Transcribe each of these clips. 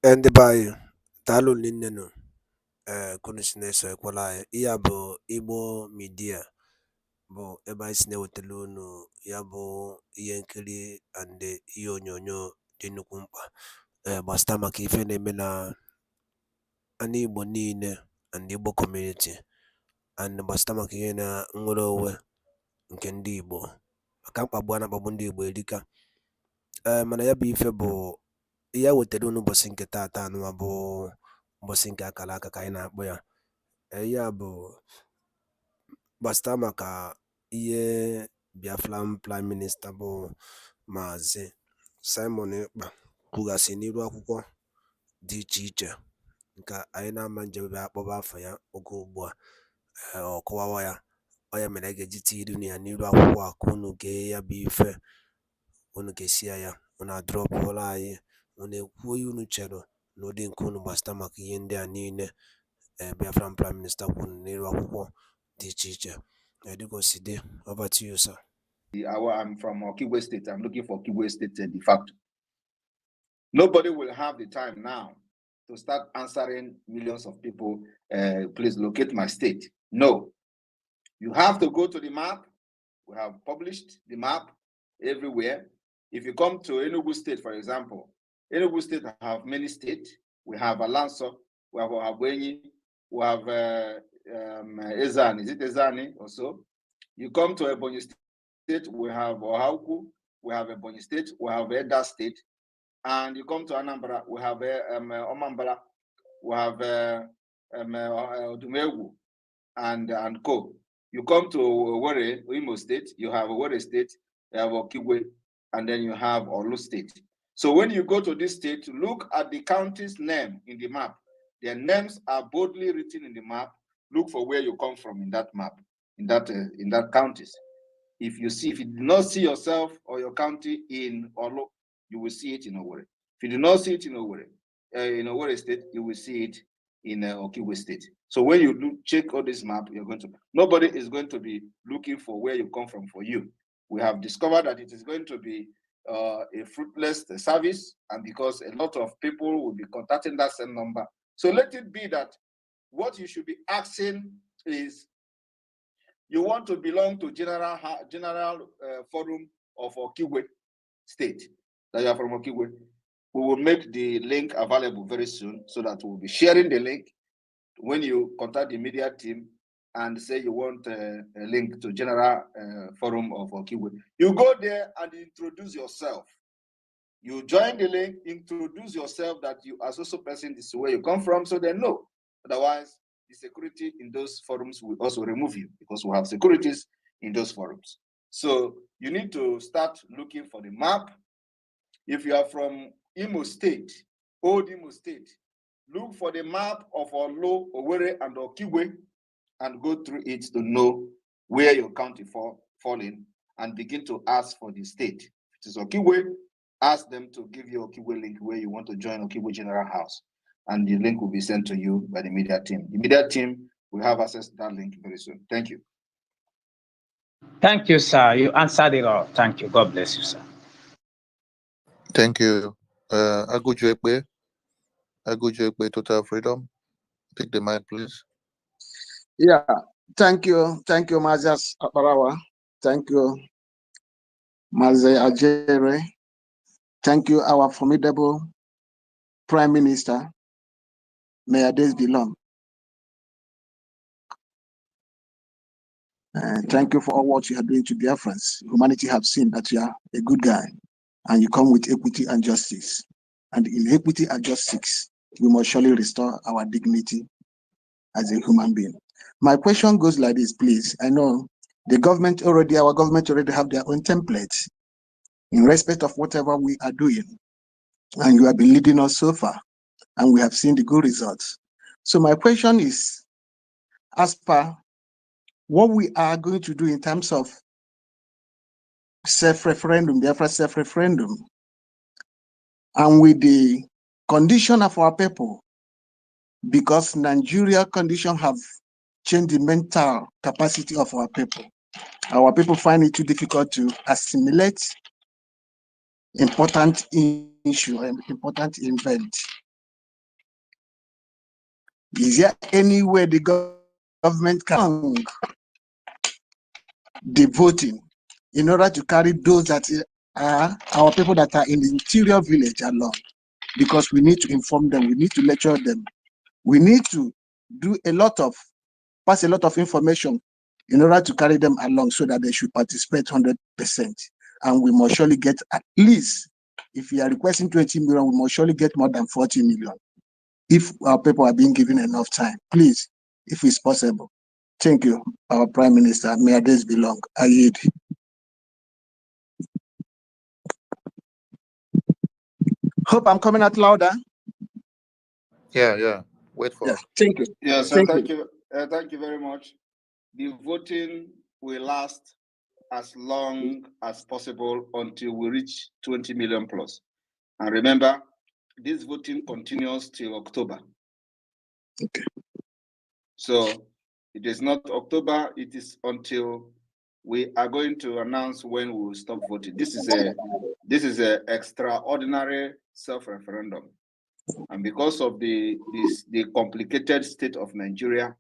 And by Talo Lineno, Kunisnes, Equalai, Iabo, Ibo Media, Bo, Eba Snewateluno, Yabo, Yankili, and the Yonyo, Dinukumpa, Bastama Kifene Mena, an Igbo Nine, and Igbo community, and Bastama Kiena, Ngorowe, nke ndị Igbo maka mkpagbu a na-akpagbu ndị Igbo erika. Mana ya bụ ife bụ ihe wetara unu ụbọchị nke taata anụwa bụ ụbọchị nke akara aka ka anyị na-akpọ ya. Ya bụ gbasara maka ihe Biafran Prime Minister bụ Maazị Simon Ekpa kwugasị n'iru akwụkwọ dị iche iche nke anyị na-ama njebe akpọba afọ ya oge ugbu a. Ọ kọwawa ya, ọ ya mere a ga-eji tiiru ya n'iru akwụkwọ a ka unu gee ya bụ ife, unu ga-esia ya, unu adrọpụọla anyị, unu ekwuo ihe unu chere n'ụdị nke unu gbasara maka ihe ndị a niile Biafran Prime Minister kwuru n'iru akwụkwọ dị iche iche. Dịgoside, over to you, sir. I'm from Okigwe State. I'm looking for Okigwe State de facto. Nobody will have the time now to start answering millions of people, please locate my state. No. You have to go to the map. We have published the map everywhere. If you come to Enugu State, for example, Enugu State have many states. We have Alanso, we have Ohabwenyi, we have Ezani. Is it Ezani also? You come to Ebonyi State, we have Ohauku, we have Ebonyi State, we have Eda State. And you come to Anambra, we have Omambala, we have Odumegu, and Co. You come to Owerri, Imo State, you have Owerri State, you have Okigwe, and then you have Olu State. So when you go to this state, look at the county's name in the map. Their names are boldly written in the map. Look for where you come from in that map, in that counties. If you do not see yourself or your county in Olu, you will see it in Owerri. If you do not see it in Owerri State, you will see it in Okigwe State. So when you check all this map, nobody is going to be looking for where you come from for you. We have discovered that it is going to be a fruitless service, and because a lot of people will be contacting that same number. So let it be that what you should be asking is, you want to belong to General Forum of Okigwe State, that you are from Okigwe. We will make the link available very soon so that we'll be sharing the link. When you contact the media team and say you want a link to General Forum of Okigwe, you go there and introduce yourself. You join the link, introduce yourself that you are so person, this is where you come from, so they know. Otherwise, the security in those forums will also remove you, because we have securities in those forums. So you need to start looking for the map. If you are from Imo State, old Imo State, look for the map of Olo, Owerri, and Okigwe, and go through it to know where your county fall in, and begin to ask for the state. If it is Okigwe, ask them to give you Okigwe link where you want to join Okigwe General House, and the link will be sent to you by the media team. The media team will have access to that link very soon. Thank you. Thank you, sir. You answered it all. Thank you. God bless you, sir. Thank you. Aguju Ekpe, Total Freedom. Take the mic, please. Yeah, thank you. Thank you, Mazas Aparawa. Thank you, Maze Ajere. Thank you, our formidable Prime Minister. May our days be long. Thank you for all what you are doing to Biafrans. Humanity have seen that you are a good guy, and you come with equity and justice. And in equity and justice, we must surely restore our dignity as a human being. My question goes like this, please. I know our government already have their own templates in respect of whatever we are doing. And you have been leading us so far, and we have seen the good results. So my question is, as per what we are going to do in terms of self-referendum, Biafra self-referendum, and with the condition of our people, because Nigeria condition have changed the mental capacity of our people. Our people find it too difficult to assimilate important issue and important event. Is there any way the government can the voting in order to carry those that are our people that are in the interior village along? Because we need to inform them, we need to lecture them, we need to pass a lot of information in order to carry them along so that they should participate 100%. And we must surely get at least, if we are requesting 20 million, we must surely get more than 40 million. If our people are being given enough time, please, if it's possible. Thank you, our Prime Minister. May our days be long. I yield. Hope I'm coming out louder. Yeah. Wait for. Yeah. Thank you. Yes, thank you. Thank you very much. The voting will last as long as possible until we reach 20 million plus. And remember, this voting continues till October. Okay. So it is not October, it is until we are going to announce when we will stop voting. This is a extraordinary self-referendum. And because of the complicated state of Nigeria,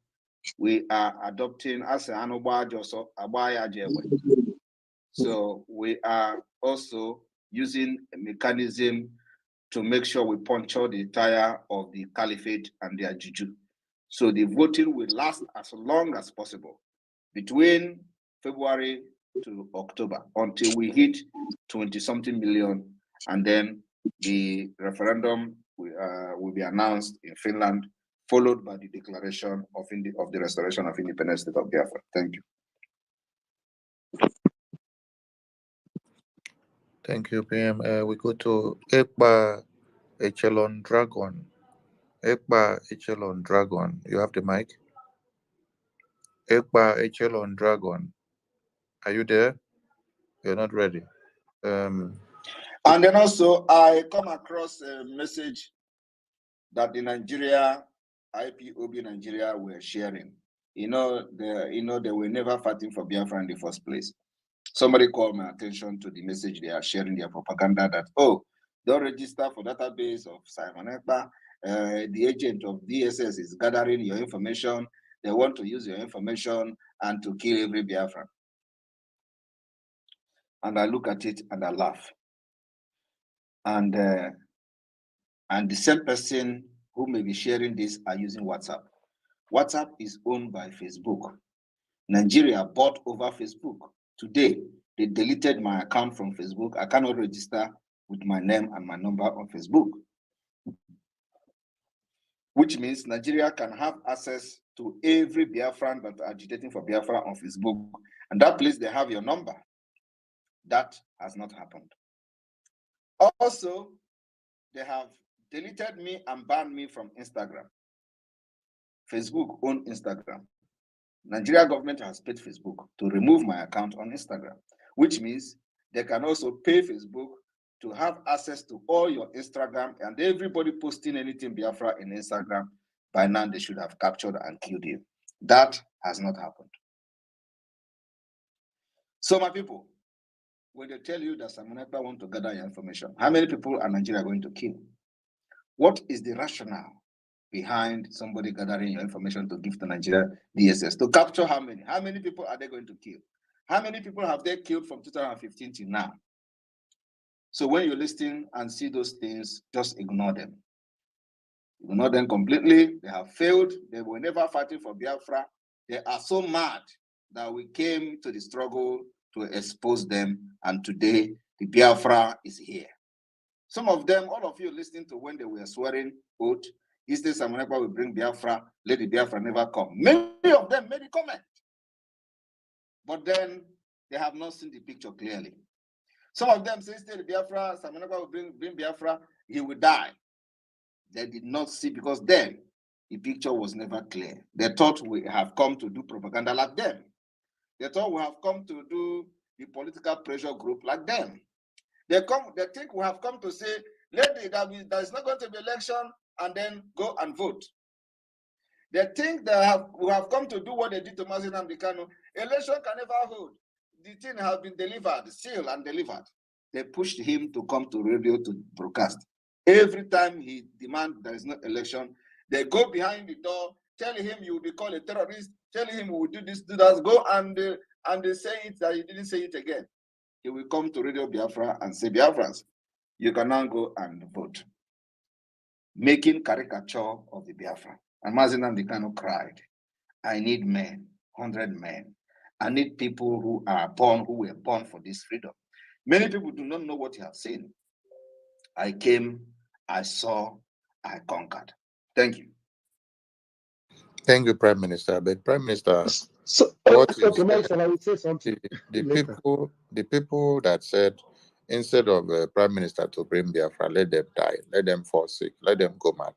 we are adopting as an so we are also using a mechanism to make sure we puncture the tire of the caliphate and their juju. So the voting will last as long as possible between February to October until we hit 20-something million, and then the referendum will be announced in Finland, followed by the declaration of the restoration of independent state of Biafra. Thank you. Thank you, PM. We go to Ekpa Echelon Dragon. Ekpa Echelon Dragon, you have the mic. Ekpa Echelon Dragon, are you there? You're not ready. And then also, I come across a message that the Nigeria, IPOB Nigeria were sharing. They were never fighting for Biafra in the first place. Somebody called my attention to the message they are sharing, their propaganda that, oh, don't register for database of Simon Ekpa. The agent of DSS is gathering your information. They want to use your information and to kill every Biafran. And I look at it and I laugh. And the same person who may be sharing this are using WhatsApp. WhatsApp is owned by Facebook. Nigeria bought over Facebook. Today, they deleted my account from Facebook. I cannot register with my name and my number on Facebook. Which means Nigeria can have access to every Biafran that are agitating for Biafra on Facebook. And that place, they have your number. That has not happened. Also, they have deleted me and banned me from Instagram. Facebook owns Instagram. Nigeria government has paid Facebook to remove my account on Instagram, which means they can also pay Facebook to have access to all your Instagram, and everybody posting anything Biafra in Instagram, by now they should have captured and killed you. That has not happened. So my people, when they tell you that Simon Ekpa want to gather your information, how many people are Nigeria going to kill? What is the rationale behind somebody gathering your information to give to Nigeria DSS? To capture how many? How many people are they going to kill? How many people have they killed from 2015 to now? So when you listen and see those things, just ignore them. Ignore them completely. They have failed. They were never fighting for Biafra. They are so mad that we came to the struggle to expose them. And today, the Biafra is here. Some of them, all of you listening to when they were swearing oath, is this Simon Ekpa will bring Biafra, let the Biafra never come. Many of them made a comment. But then they have not seen the picture clearly. Some of them say, still Biafra, Simon Ekpa will bring Biafra, he will die. They did not see, because then the picture was never clear. They thought we have come to do propaganda like them. They thought we have come to do the political pressure group like them. They think we have come to say, there is not going to be election, and then go and vote. They think we have come to do what they did to Mazi Nnamdi Kanu. Election can never hold. The thing has been delivered, sealed and delivered. They pushed him to come to radio to broadcast. Every time he demands there is no election, They go behind the door, telling him you will be called a terrorist, telling him we will do this, do that. Go and they say it that you didn't say it again. He will come to Radio Biafra and say, Biafrans, you can now go and vote. Making caricature of the Biafra. And Mazi Nnamdi Kanu cried, I need men, 100 men. I need people who were born for this freedom. Many people do not know what you have seen. I came, I saw, I conquered. Thank you. Thank you, Prime Minister. But Prime Minister, I will say something. The people that said instead of Prime Minister to bring Biafra, let them die, let them fall sick, let them go mad.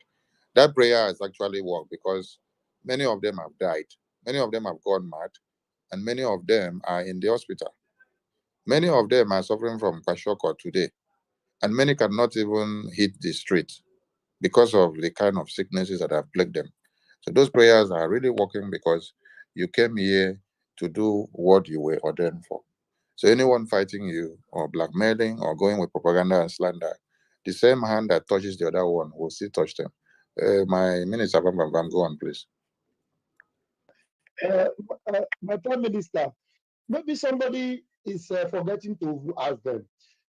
That prayer has actually worked because many of them have died, many of them have gone mad, and many of them are in the hospital. Many of them are suffering from kwashiorkor today, and many cannot even hit the street because of the kind of sicknesses that have plagued them. So those prayers are really working because you came here to do what you were ordained for. So anyone fighting you or blackmailing or going with propaganda and slander, the same hand that touches the other one will still touch them. My minister, go on, please. My Prime Minister, maybe somebody is forgetting to ask them.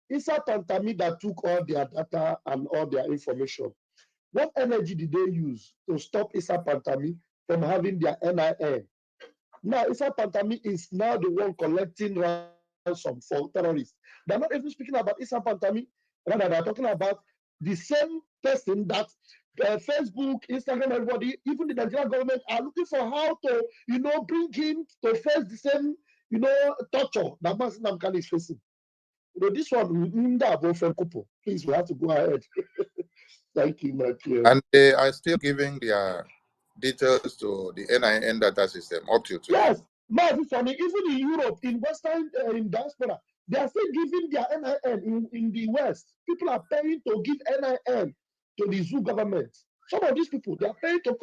Issa Pantami that took all their data and all their information, what energy did they use to stop Issa Pantami from having their NIN? Now, Issa Pantami is now the one collecting ransom for terrorists. They're not even speaking about Issa Pantami, rather they're talking about the same person that Facebook, Instagram, everybody, even the Nigerian government are looking for how to, bring him to face the same, torture that Mazi Nnamdi Kanu is facing. This one, please, we have to go ahead. Thank you, my dear. And they are still giving their details to the NIN data system up to today. Yes, even in Europe, in Western, in diaspora, they are still giving their NIN in the West. People are paying to give NIN to the zoo government. Some of these people, they are paying to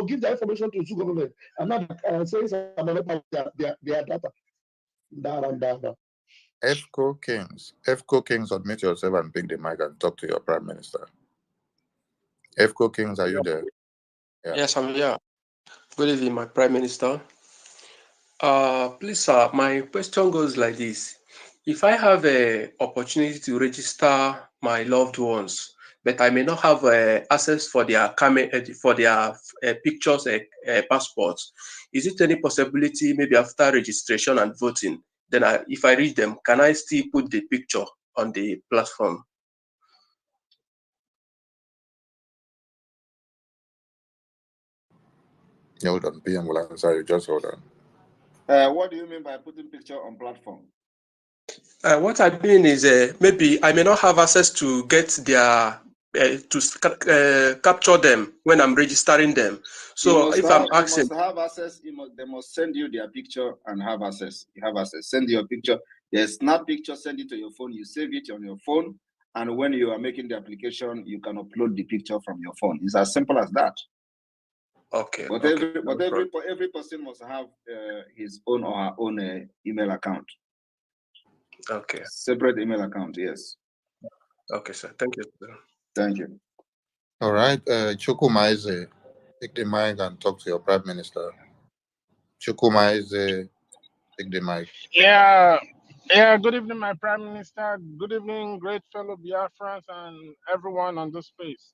give their information to the zoo government. And now saying their data. EFCO Kings, admit yourself and pick the mic and talk to your Prime Minister. EFCO Kings, are you there? Yeah. Yes, I'm here. Good evening, my Prime Minister. Please, sir, my question goes like this. If I have an opportunity to register my loved ones, but I may not have access for their pictures, passports, is it any possibility maybe after registration and voting, then if I reach them, can I still put the picture on the platform? Hold on, PM will answer you. Just hold on. What do you mean by putting picture on platform? What I mean is maybe I may not have access to get their capture them when I'm registering them. So if I'm asking, you must have access. They must send you their picture and have access. You have access. Send your picture. Their snap picture. Send it to your phone. You save it on your phone, and when you are making the application, you can upload the picture from your phone. It's as simple as that. Okay. But every person must have his own or her own email account. Okay. Separate email account, yes. Okay, sir. Thank you. Thank you. All right. Chukwumaize, take the mic and talk to your Prime Minister. Chukwumaize, take the mic. Yeah, good evening, my Prime Minister. Good evening, great fellow Biafrans and everyone on this space.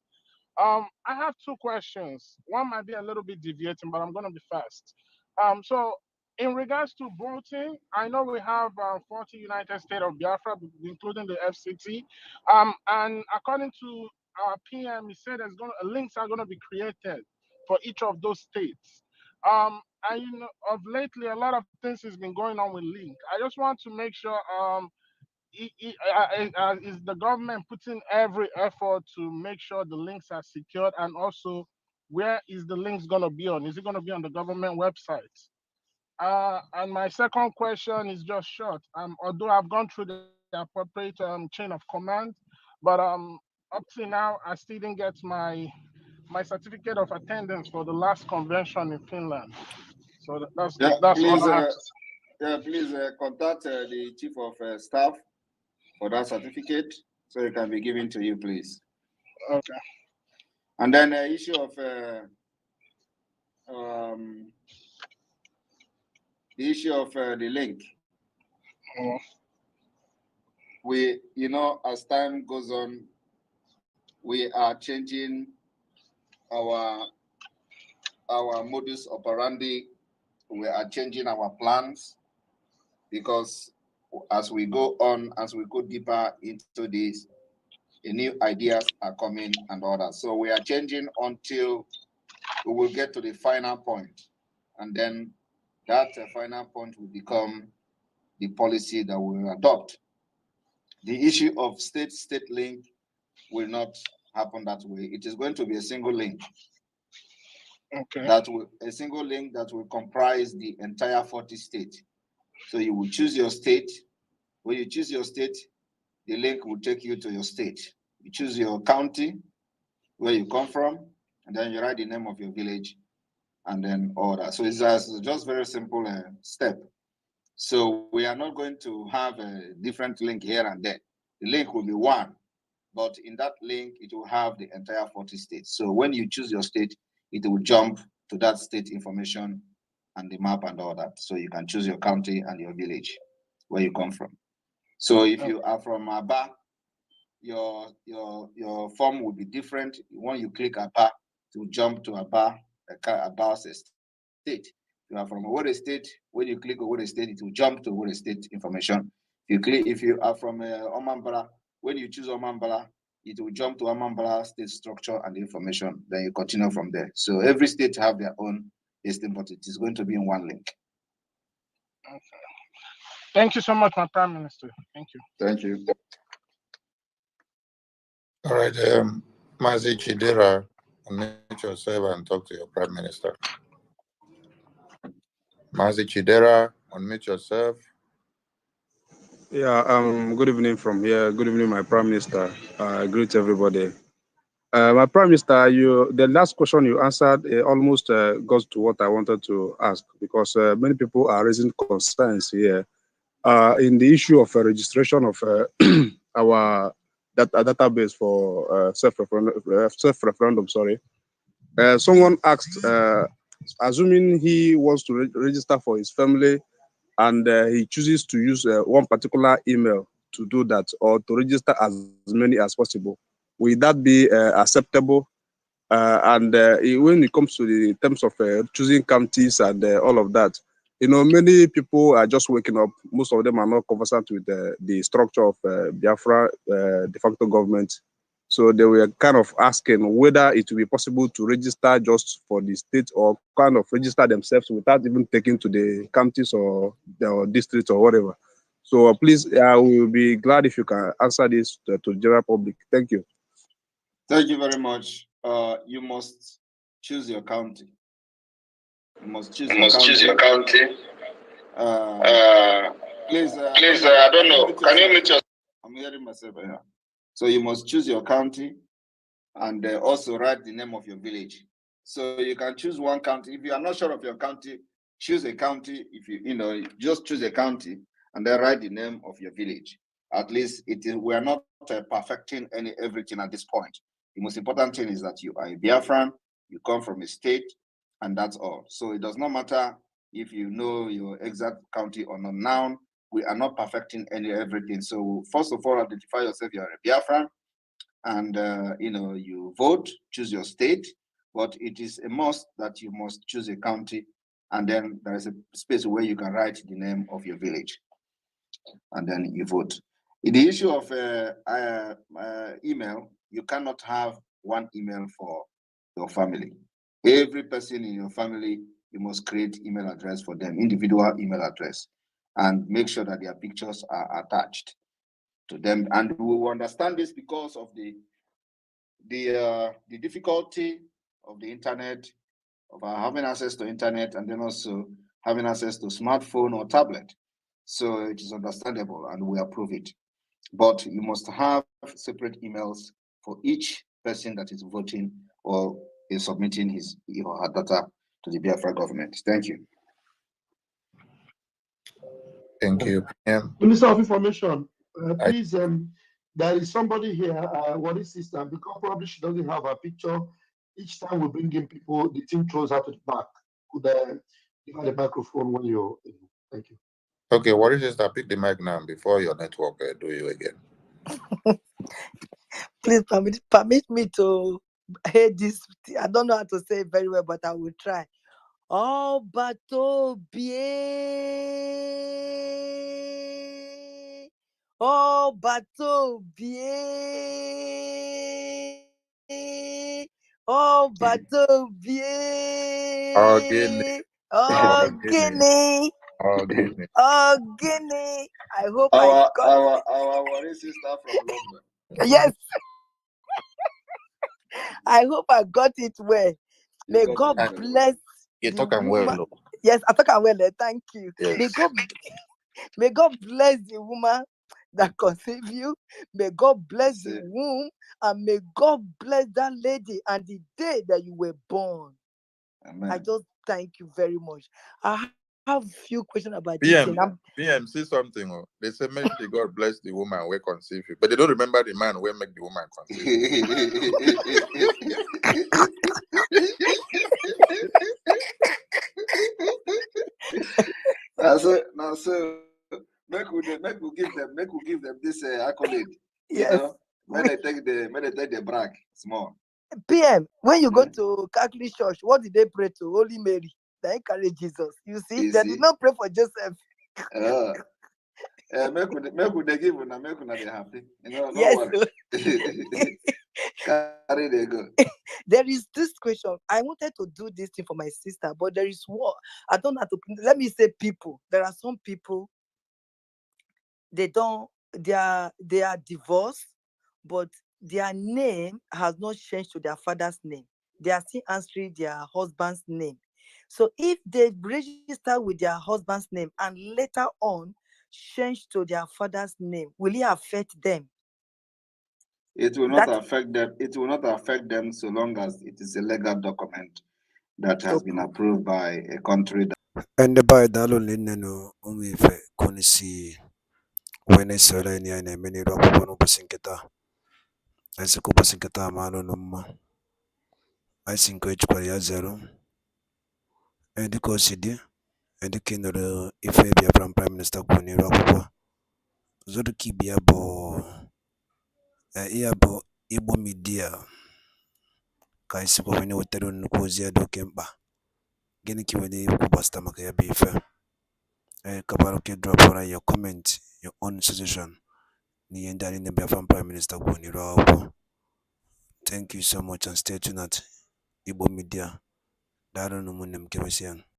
I have two questions. One might be a little bit deviating, but I'm going to be fast. So in regards to voting, I know we have 40 United States of Biafra, including the FCT. And according to our PM, he said links are going to be created for each of those states. And of lately, a lot of things has been going on with link. I just want to make sure is the government putting every effort to make sure the links are secured, and also where is the links going to be on? Is it going to be on the government website? And my second question is just short. Although I've gone through the appropriate chain of command, but up to now I still didn't get my certificate of attendance for the last convention in Finland. So that's please, all I have to say. Please contact the chief of staff for that certificate so it can be given to you, please. Okay. And then the issue of the link. We, as time goes on, we are changing our modus operandi. We are changing our plans, because as we go on, as we go deeper into this, new ideas are coming and all that. So we are changing until we will get to the final point, and then that final point will become the policy that we will adopt. The issue of state-state link will not happen that way. It is going to be a single link. Okay. A single link that will comprise the entire 40 states. So you will choose your state. When you choose your state, the link will take you to your state. You choose your county, where you come from, and then you write the name of your village, and then all that. So it's just very simple step. So we are not going to have a different link here and there. The link will be one, but in that link, it will have the entire 40 states. So when you choose your state, it will jump to that state information and the map and all that. So you can choose your county and your village, where you come from. So if you are from Aba, your form will be different. When you click Aba, to jump to Aba state. If you are from Owerri State, when you click Owerri State, it will jump to Owerri State information. If you are from Omambala, when you choose Omambala, it will jump to Omambala state structure and information. Then you continue from there. So every state have their own listing, but it is going to be in one link. Okay. Thank you so much, my Prime Minister. Thank you. Thank you. All right, Mazi Chidera, unmute yourself and talk to your Prime Minister. Mazi Chidera, unmute yourself. Yeah, good evening from here. Good evening, my Prime Minister. I greet everybody. My Prime Minister, the last question you answered almost goes to what I wanted to ask, because many people are raising concerns here in the issue of registration of our database for self-referendum. Sorry, someone asked, assuming he wants to register for his family, and he chooses to use one particular email to do that, or to register as many as possible, will that be acceptable? And when it comes to the terms of choosing counties and all of that, many people are just waking up. Most of them are not conversant with the structure of Biafra de facto government. So they were kind of asking whether it will be possible to register just for the state, or kind of register themselves without even taking to the counties or the districts or whatever. So please, I will be glad if you can answer this to the general public. Thank you. Thank you very much. You must choose your county. You must choose your county. Please, I don't know. Can you mute yourself? I'm hearing myself here. So you must choose your county, and also write the name of your village. So you can choose one county. If you are not sure of your county, choose a county. If you just choose a county and then write the name of your village. At least we are not perfecting everything at this point. The most important thing is that you are a Biafran, you come from a state, and that's all. So it does not matter if you know your exact county or not. Now, we are not perfecting everything. So first of all, identify yourself, you are a Biafran, and you vote, choose your state, but it is a must that you must choose a county, and then there is a space where you can write the name of your village, and then you vote. In the issue of email, you cannot have one email for your family. Every person in your family, you must create email address for them, individual email address, and make sure that their pictures are attached to them. And we will understand this because of the difficulty of the internet, of having access to internet, and then also having access to smartphone or tablet. So it is understandable, and we approve it. But you must have separate emails for each person that is voting or is submitting his or her data to the Biafra government. Thank you. Thank you. Minister of Information, please, there is somebody here, what is sister, because probably she doesn't have a picture. Each time we bring in people, the thing throws out to the back. Could give her the microphone when you're in. Thank you. Okay, what is this? Pick the mic now before your network do you again. Please permit me to hear this. I don't know how to say it very well, but I will try. Ọba tó bíé, ọba tó bíé, ọba tó bíé, Ogini, Ogini. I hope I got our worry sister from London. yes. I hope I got it well. May God bless. You talk and well. Yes, I talk and well. Thank you. Yes. May God bless the woman that conceived you. May God bless the womb, and may God bless that lady and the day that you were born. Amen. I just thank you very much. I have a few questions about PM, this. PM, see something. They say, may God bless the woman who conceive you, but they don't remember the man who make the woman conceive. Now, so make we give them this accolade. Yes. You know, may they take the brag small. PM, when you go to Catholic Church, what did they pray to? Holy Mary. They encourage Jesus. You see, they did not pray for Joseph. Make they give una, make una they happy. You know, no yes. worry. Carry they go. There is this question. I wanted to do this thing for my sister, but there is what I don't have to. Let me say people. There are some people. They are divorced, but their name has not changed to their father's name. They are still answering their husband's name. So if they register with their husband's name and later on change to their father's name, will it affect them? It will not affect them. It will not affect them so long as it is a legal document that has been approved by a country. And the by Dalo Lineno, only if Konisi, when I saw any and many rock one opasinketa, as a copasinketa mano no more. I think which qualia zero, and the cosidi, and the king of the Ifabia from Prime Minister Kuni Rockwa. Zoduki Biabo, Iabo, Ibo Media, Kaisipo when you were telling Kozia do Kemba. Geniki when you basta Makaya Bifa. Kabaroke drop for your comment, your own suggestion. Ni endani nembe from Prime Minister Kuni Rockwa. Thank you so much and stay tuned at Ibo Media. Daro no munem kemesian.